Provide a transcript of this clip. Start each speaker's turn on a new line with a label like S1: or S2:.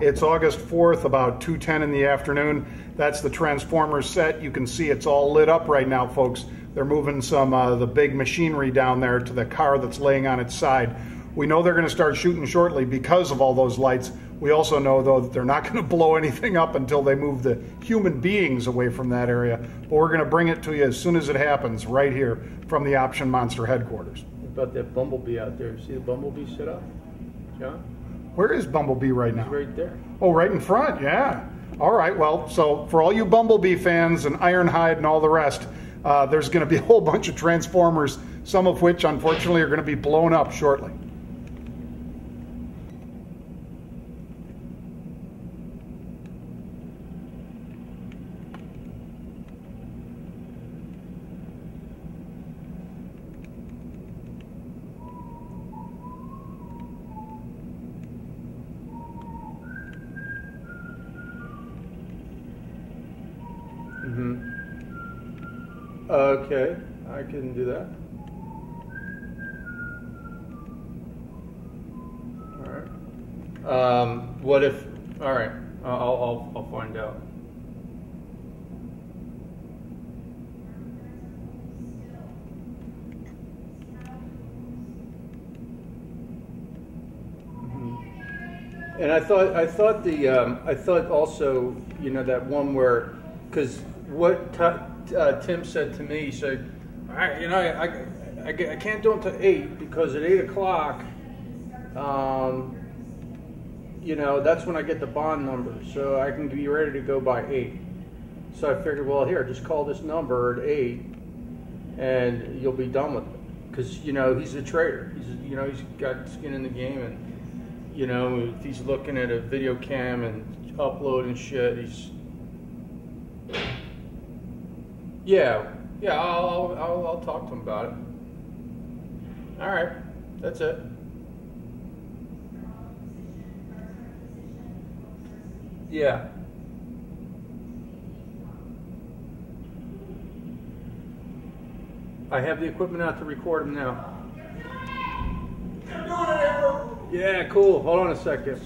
S1: It's August 4th, about 2:10 in the afternoon. That's the Transformers set. You can see it's all lit up right now, folks. They're moving some the big machinery down there to the car that's laying on its side. We know they're going to start shooting shortly because of all those lights. We also know, though, that they're not going to blow anything up until they move the human beings away from that area. But we're going to bring it to you as soon as it happens, right here from the Option Monster headquarters.
S2: What about that Bumblebee out there? See the Bumblebee set up, John?
S1: Where is Bumblebee right now?
S2: He's right there.
S1: Oh, right in front, yeah. All right, well, so for all you Bumblebee fans and Ironhide and all the rest, there's going to be a whole bunch of Transformers, some of which, unfortunately, are going to be blown up shortly.
S2: Okay, I can do that. All right. What if? All right. I'll find out. And I thought also, you know, that one where, because what Tim said to me, he said, I can't do it until 8 because at 8 o'clock, you know, that's when I get the bond number, so I can be ready to go by 8. So I figured, well, here, just call this number at 8, and you'll be done with it. Because, you know, he's a trader. He's got skin in the game, and you know, if he's looking at a video cam and uploading shit, I'll talk to him about it. All right, that's it. Yeah. I have the equipment out to record him now. Yeah, cool. Hold on a second.